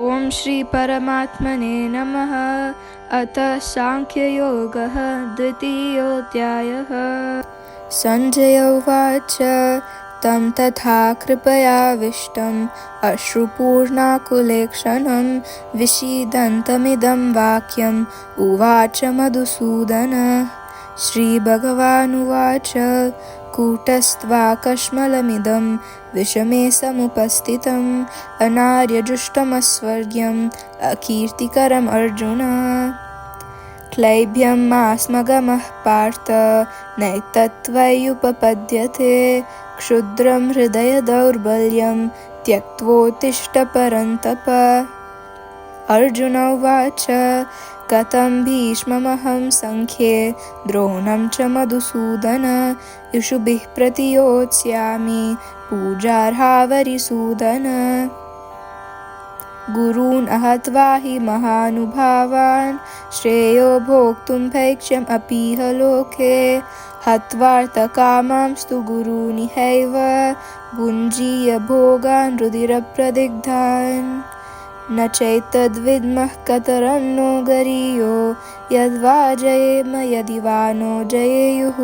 ओम श्री परमात्मने नमः। अथ सांख्ययोगः द्वितीयोऽध्यायः। संजय उवाच तं तथा कृपयाविष्टम् अश्रुपूर्णाकुलेक्षणं विषीदन्तमिदं वाक्यम् उवाच मधुसूदन। श्रीभगवानुवाच कूटस्थ्वाकश्मलमिदं विषमे समुपस्थितम् अनार्यजुष्टमस्वर्ग्यम् अकीर्तिकरम् अर्जुन। क्लैब्यं मास्मगमः पार्थ नैतत्त्वय्युपपद्यते क्षुद्रं हृदय दौर्बल्यं त्यक्त्वोत्तिष्ठ परन्तप। अर्जुन उवाच कथं भीष्ममहं संख्ये द्रोणं च मधुसूदन इषुभिः प्रतियोत्स्यामि पूजार्हावरिसूदन। गुरून् अहत्वा हि महानुभावान् श्रेयो भोक्तुं भैक्ष्यम् अपीह लोके हत्वार्थकामांस्तु गुरूनिहैव भुञ्जीय भोगान् रुधिरप्रदिग्धान्। न चैतद्विद्मः कतरन्नो गरीयो यद्वा जयेम यदि वा नो जयेयुः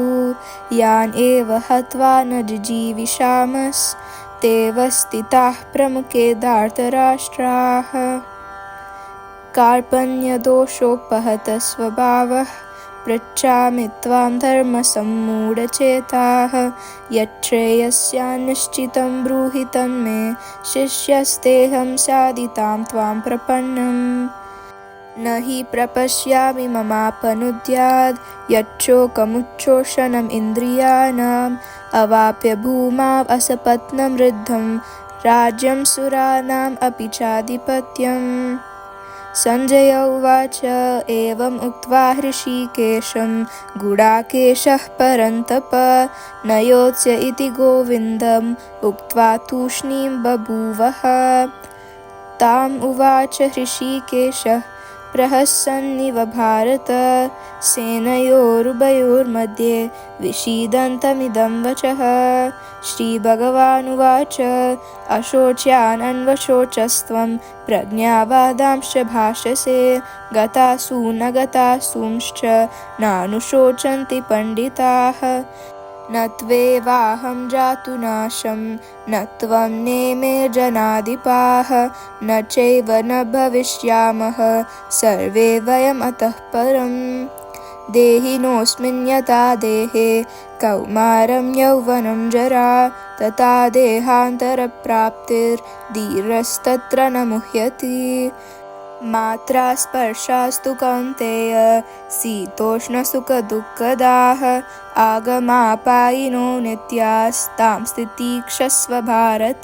यान् एव हत्वा न जिजीविषामस्तेव स्थिताः प्रमुखे धार्तराष्ट्राः। कार्पण्यदोषोपहतः स्वभावः पृच्छामि त्वां धर्मसम्मूढचेताः यच्छ्रेयस्यान्निश्चितं ब्रूहि तन्मे शिष्यस्तेऽहं साधितां त्वां प्रपन्नम्। न हि प्रपश्यामि ममापनुद्याद् यच्छोकमुच्छोषणम् इन्द्रियाणाम् अवाप्य भूमाम् असपत्नं वृद्धं राज्यं सुराणाम् अपि चाधिपत्यम्। संजय उवाच एवम् उक्त्वा हृषीकेशं गुडाकेशः परन्तप न योत्स्य इति गोविन्दम् उक्त्वा तूष्णीं बभूवः। ताम् उवाच हृषीकेशः प्रहसन्निव भारत सेनयोरुभयोर्मध्ये विषीदन्तमिदं वचः। श्रीभगवानुवाच अशोच्यान् अन्वशोचस्त्वं प्रज्ञावादांश्च भाषसे गतासु न गतासूंश्च नानुशोचन्ति पण्डिताः। न त्वेवाहं जातुनाशं न त्वं नेमे जनाधिपाः न चैव न भविष्यामः सर्वे वयम् अतः परम्। देहिनोऽस्मिन् यथा देहे कौमारं यौवनं जरा तथा देहान्तरप्राप्तिर्धीरस्तत्र न मुह्यति। मात्रा स्पर्शास्तु कौन्तेय शीतोष्णसुखदुःखदाः आगमापायिनो नित्यास्तां स्थितिक्षस्व भारत।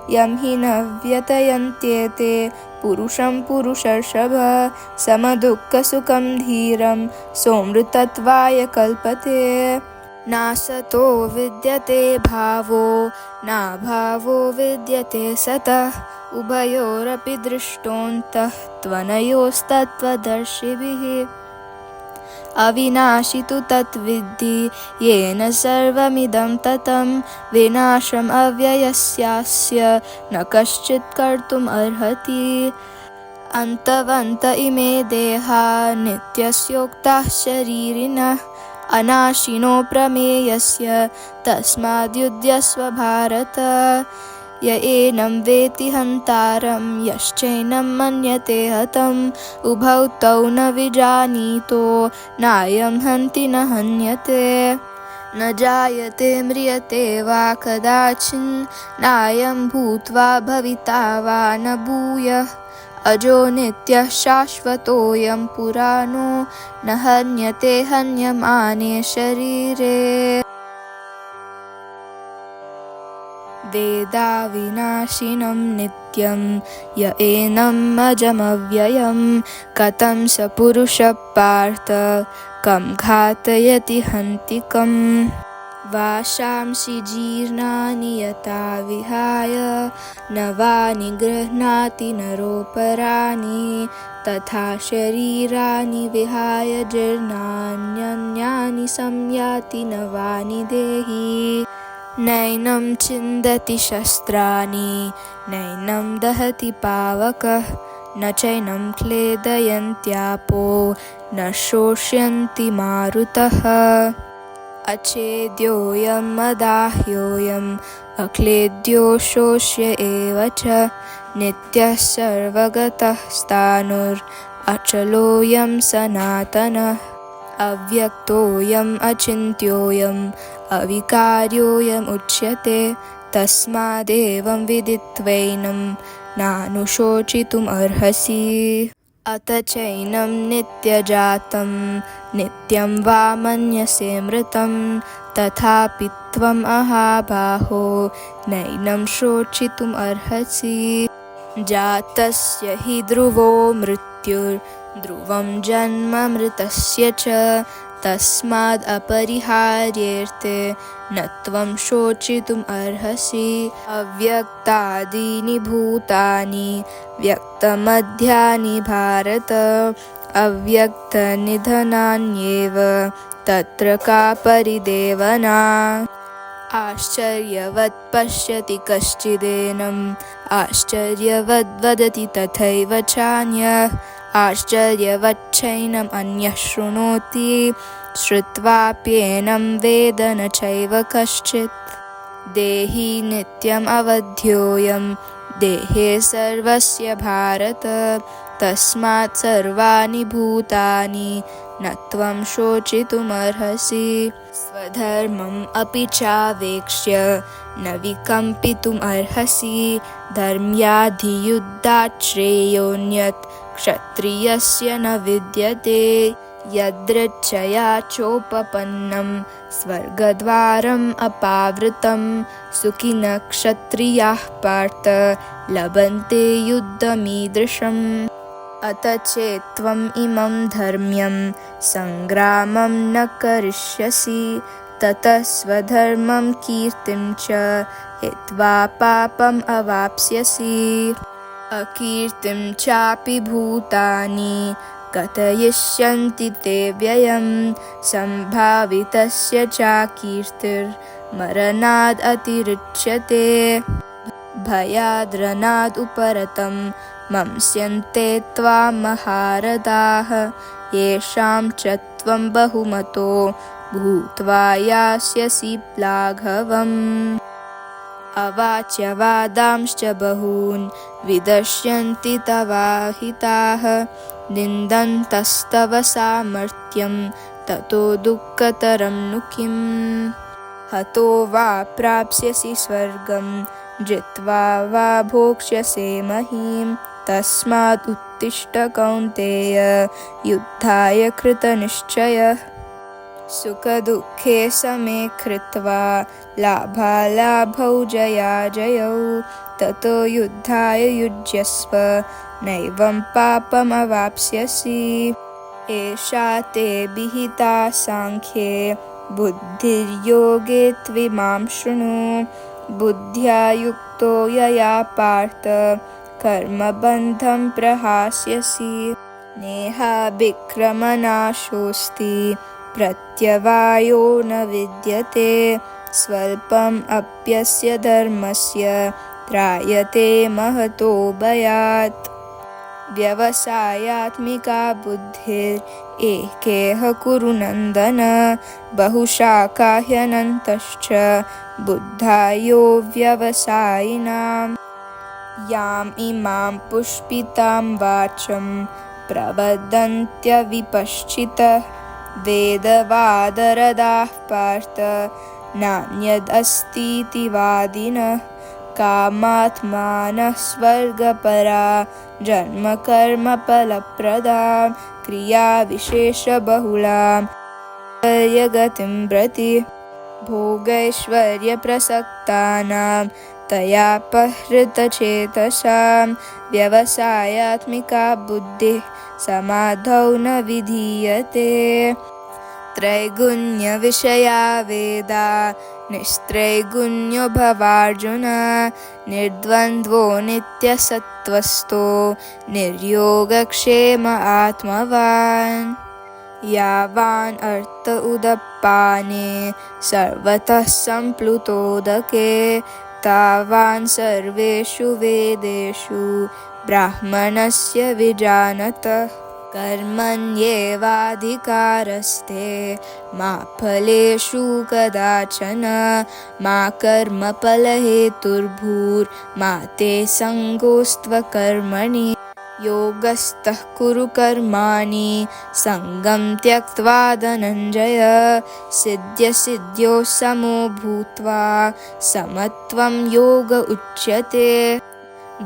यं हि न व्यतयन्त्येते पुरुषं पुरुषर्षभ समदुःखसुखं धीरं सोऽमृतत्वाय कल्पते। नासतो विद्यते भावो नाभावो विद्यते सतः उभयोरपि दृष्टोऽन्तः त्वनयोस्तत्त्वदर्शिभिः। अविनाशि तु तत्विद्धि येन सर्वमिदं ततं विनाशम् अव्ययस्यास्य न कश्चित् कर्तुम् अर्हति। अन्तवन्त इमे देहा नित्यस्योक्ताः शरीरिणः अनाशिनो प्रमेयस्य तस्माद्युध्यस्व भारत। य एनं वेति हन्तारं यश्चैनं मन्यते हतम् उभौ तौ न विजानीतो नायं हन्ति न हन्यते। न जायते म्रियते वा कदाचिन् नायं भूत्वा भविता वा न भूयः अजो नित्यः शाश्वतोऽयं पुराणो न हन्यते हन्यमाने शरीरे। वेदाविनाशिनं नित्यं य एनम् अजमव्ययं कथं स पुरुषः पार्थ कं घातयति हन्तिकम्। वाशांसि जीर्णानि यथा विहाय नवानि गृह्णाति नरोपराणि तथा शरीराणि विहाय जीर्णान्यन्यानि संयाति नवानि देहि। नैनं छिन्दति शस्त्राणि नैनं दहति पावकः न चैनं क्लेदयन्त्यापो न शोष्यन्ति मारुतः अचेद्योऽयम् अदाह्योऽयम् अक्लेद्यो शोष्य एव च नित्यः सर्वगतः स्थाणुर् अचलोऽयं सनातनः अव्यक्तोऽयम् अचिन्त्योऽयम् अविकार्योऽयम् उच्यते तस्मादेवं विदित्वैनं नानुशोचितुम् अर्हसि अथ चैनं नित्यजातं नित्यं वा मन्यसे मृतं तथापि त्वम् अहाबाहो नैनं शोचितुम् अर्हसि जातस्य हि ध्रुवो मृत्युर्ध्रुवं जन्म मृतस्य च तस्माद् अपरिहार्येऽर्थे न त्वं शोचितुम् अर्हसि अव्यक्तादीनि भूतानि व्यक्तमध्यानि भारत अव्यक्तनिधनान्येव तत्र का परिदेवना आश्चर्यवत् पश्यति कश्चिदेनम् आश्चर्यवद् वदति तथैव चान्यः आश्चर्यवच्चैनम् अन्यः शृणोति श्रुत्वाप्येनं वेद न चैव कश्चित् देहि नित्यम् अवध्योऽयं देहे सर्वस्य भारत तस्मात् सर्वाणि भूतानि न त्वं शोचितुमर्हसि स्वधर्मम् अपि चावेक्ष्य न विकम्पितुम् अर्हसि धर्म्याधियुद्धात् श्रेयोऽन्यत् क्षत्रियस्य न विद्यते यदृच्छया चोपपन्नं स्वर्गद्वारम् अपावृतं सुखिनः क्षत्रियाः पार्थ लभन्ते युद्धमीदृशम् अत चेत् त्वम् इमं धर्म्यं सङ्ग्रामं न करिष्यसि ततः स्वधर्मं कीर्तिं च हित्वा पापम् अवाप्स्यसि अकीर्तिं चापि भूतानि कथयिष्यन्ति ते व्ययं सम्भावितस्य चाकीर्तिर्मरणाद् अतिरिच्यते भयाद्रणाद् उपरतं मंस्यन्ते त्वां महारथाः येषां च त्वं बहुमतो भूत्वा यास्यसि लाघवम् अवाच्य वादांश्च बहून् विदर्शयन्ति तवाहिताः निन्दन्तस्तव सामर्थ्यं ततो दुःखतरं नु किम् हतो वा प्राप्स्यसि स्वर्गं जित्वा वा भोक्ष्यसे महीं तस्मात् उत्तिष्ठ कौन्तेय युद्धाय कृतनिश्चयः सुखदुःखे समे कृत्वा लाभालाभौ जयाजयौ ततो युद्धाय युज्यस्व नैवं पापमवाप्स्यसि एषा ते विहिता साङ्ख्ये बुद्धिर्योगे त्विमां शृणु बुद्ध्या युक्तो यया पार्थ कर्मबन्धं प्रहास्यसि नेहाभिक्रमनाशोऽस्ति प्रत्यवायो न विद्यते स्वल्पम् अप्यस्य धर्मस्य त्रायते महतो भयात् व्यवसायात्मिका बुद्धिरेकेह कुरु नन्दन बहुशाखा ह्यनन्तश्च बुद्धायो व्यवसायिनां याम् इमां पुष्पितां वाचं प्रवदन्त्यविपश्चितः वेदवादरदाः पार्थ नान्यदस्तीति वादिनः कामात्मानः स्वर्गपरा जन्मकर्मफलप्रदां क्रियाविशेषबहुलां गतिं प्रति भोगैश्वर्यप्रसक्तानां तयापहृतचेतसां व्यवसायात्मिका बुद्धिः समाधौ न विधीयते त्रैगुण्यविषया वेदा निस्त्रैगुण्यो भवार्जुन निर्द्वन्द्वो नित्यसत्त्वस्थो निर्योगक्षेम आत्मवान् यावान् अर्थ उदपाने सर्वतः सम्प्लुतोदके तावान् सर्वेषु वेदेषु ब्राह्मणस्य विजानतः। कर्मण्येवाधिकारस्ते मा फलेषु कदाचन मा कर्मफलहेतुर्भूर्मा ते सङ्गोऽस्त्वकर्मणि। योगस्थः कुरु कर्माणि सङ्गं त्यक्त्वा धनञ्जय सिद्ध्यसिद्ध्योः समो भूत्वा समत्वं योग उच्यते।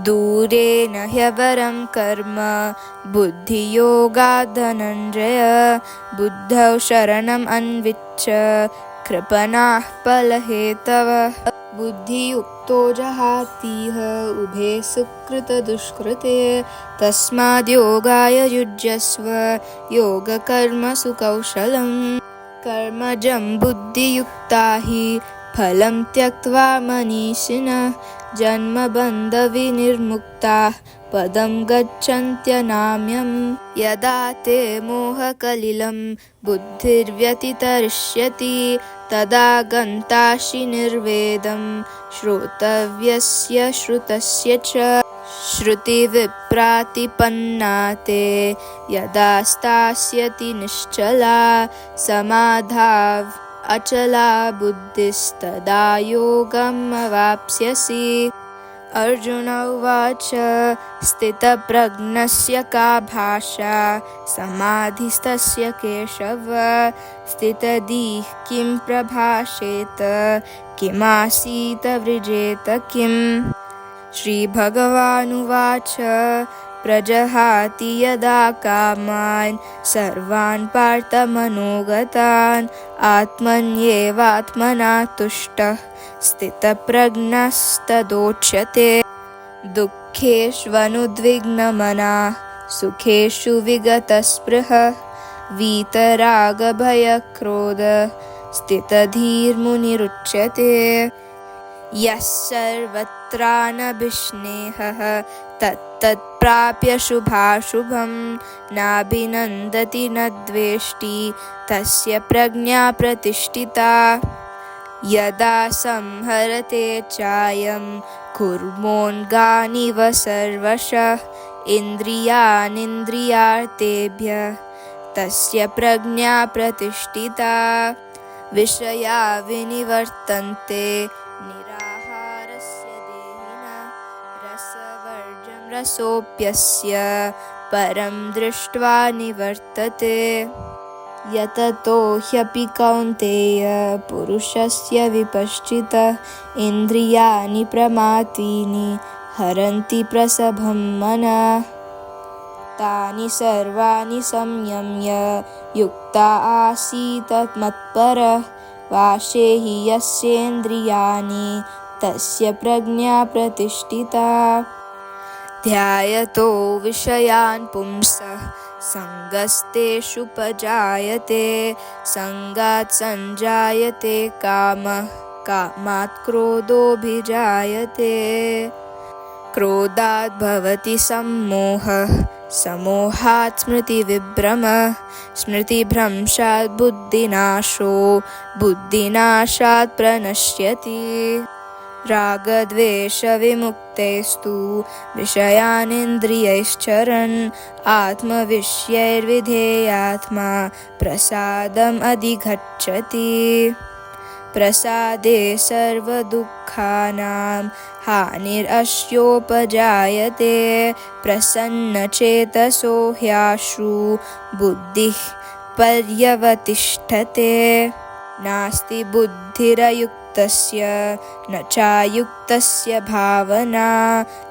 दूरेण ह्यवरं कर्म बुद्धियोगात् धनञ्जय बुद्धौ शरणम् अन्विच्छ कृपणाः फलहेतवः। बुद्धियुक्तो जहातीह उभे सुकृतदुष्कृते तस्माद् योगाय युज्यस्व योगकर्मसु कौशलम्। कर्मजं बुद्धियुक्ता हि फलं त्यक्त्वा मनीषिणः जन्मबन्धविनिर्मुक्ताः पदं गच्छन्त्यनाम्यम्। यदा ते मोहकलिलं बुद्धिर्व्यतितरिष्यति तदा गन्तासि निर्वेदं श्रोतव्यस्य श्रुतस्य च। श्रुतिविप्रातिपन्ना ते यदा स्थास्यति निश्चला समाधाव अचला बुद्धिस्तदा योगम् अवाप्स्यसि। अर्जुन उवाच स्थितप्रज्ञस्य का भाषा समाधिस्तस्य केशव स्थितधीः किं प्रभाषेत किमासीत वृजेत किम्। श्रीभगवानुवाच प्रजहाति यदा कामान् सर्वान् पार्थमनोगतान् आत्मन्येवात्मना तुष्टः स्थितप्रज्ञस्तदोच्यते। दुःखेष्वनुद्विग्नमनाः सुखेषु विगतस्पृहः वीतरागभयक्रोधः स्थितधीर्मुनिरुच्यते। यः सर्वत्रानभिस्नेहः तत्तत्प्राप्य शुभाशुभं नाभिनन्दति न द्वेष्टि तस्य प्रज्ञा प्रतिष्ठिता। यदा संहरते चायं कुर्मोऽङ्गानीव सर्वशः इन्द्रियाणीन्द्रियार्थेभ्यः तस्य प्रज्ञा प्रतिष्ठिता। विषया विनिवर्तन्ते निराहारस्य देहिनः रसवर्जं रसोऽप्यस्य परं दृष्ट्वा निवर्तते। यततो ह्यपि कौन्तेय पुरुषस्य विपश्चितः इन्द्रियाणि प्रमाथीनि हरन्ति प्रसभं मनः। तानि सर्वाणि संयम्य युक्ता आसीत् मत्परः वाशे हि यस्येन्द्रियाणि तस्य प्रज्ञा प्रतिष्ठिता। ध्यायतो विषयान् पुंसः सङ्गस्तेषुपजायते सङ्गात् सञ्जायते कामः कामात् क्रोधोऽभिजायते क्रोधात् भवति सम्मोहः समोहात् स्मृतिविभ्रमः स्मृतिभ्रंशात् बुद्धिनाशो बुद्धिनाशात् प्रणश्यति। रागद्वेषविमुक्तैस्तु विषयानिन्द्रियैश्चरन् आत्मविषयैर्विधेयात्मा प्रसादम् अधिगच्छति। प्रसादे सर्वदुःखानां हानिरस्योपजायते प्रसन्नचेतसो ह्याशु बुद्धिः पर्यवतिष्ठते। नास्ति बुद्धिरयुक्तस्य न चायुक्तस्य भावना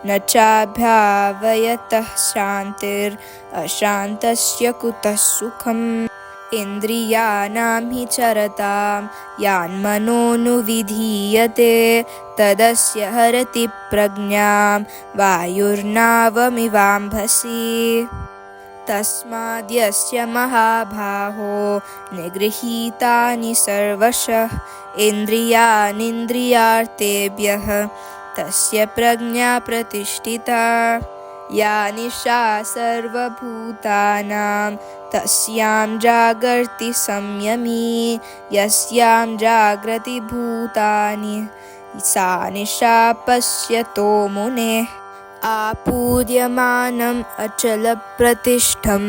न चाभावयतः शान्तिरशान्तस्य कुतः सुखम्। इन्द्रियाणां हि चरतां यान्मनोनुविधीयते तदस्य हरति प्रज्ञां वायुर्नावमिवाम्भसि। तस्माद्यस्य महाबाहो निगृहीतानि सर्वशः इन्द्रियाणीन्द्रियार्थेभ्यः तस्य प्रज्ञा प्रतिष्ठिता। या निशा सर्वभूतानां तस्यां जागर्ति संयमी यस्यां जागृति भूतानि सा निशा पश्यतो मुनेः आपूर्यमानम् अचलप्रतिष्ठं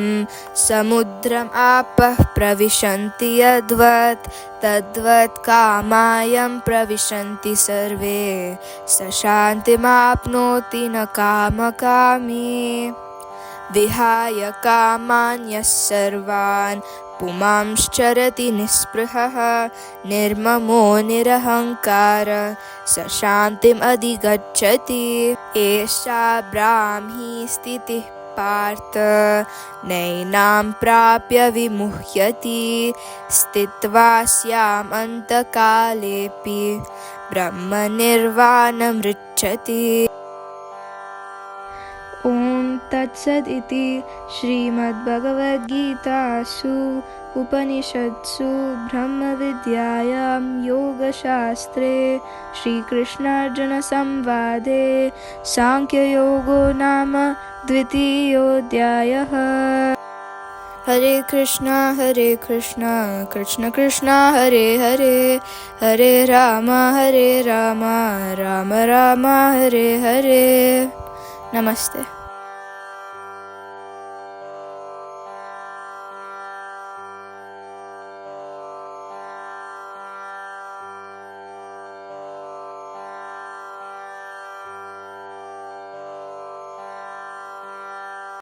समुद्रम् आपः प्रविशन्ति यद्वत् तद्वत् कामायं प्रविशन्ति सर्वे स शान्तिमाप्नोति न कामकामी विहाय कामान् यः सर्वान् पुमांश्चरति निःस्पृहः निर्ममो निरहङ्कारः स शान्तिम् अधिगच्छति एषा ब्राह्मी स्थितिः पार्थ नैनां प्राप्य विमुह्यति स्थित्वा स्याम् अन्तकालेऽपि ब्रह्मनिर्वाणमृच्छति। ॐ तत्सदिति श्रीमद्भगवद्गीतासु उपनिषत्सु ब्रह्मविद्यायां योगशास्त्रे श्रीकृष्णार्जुनसंवादे सांख्ययोगो नाम द्वितीयोऽध्यायः। हरे कृष्णा कृष्ण कृष्ण हरे हरे हरे राम राम राम हरे हरे। नमस्ते।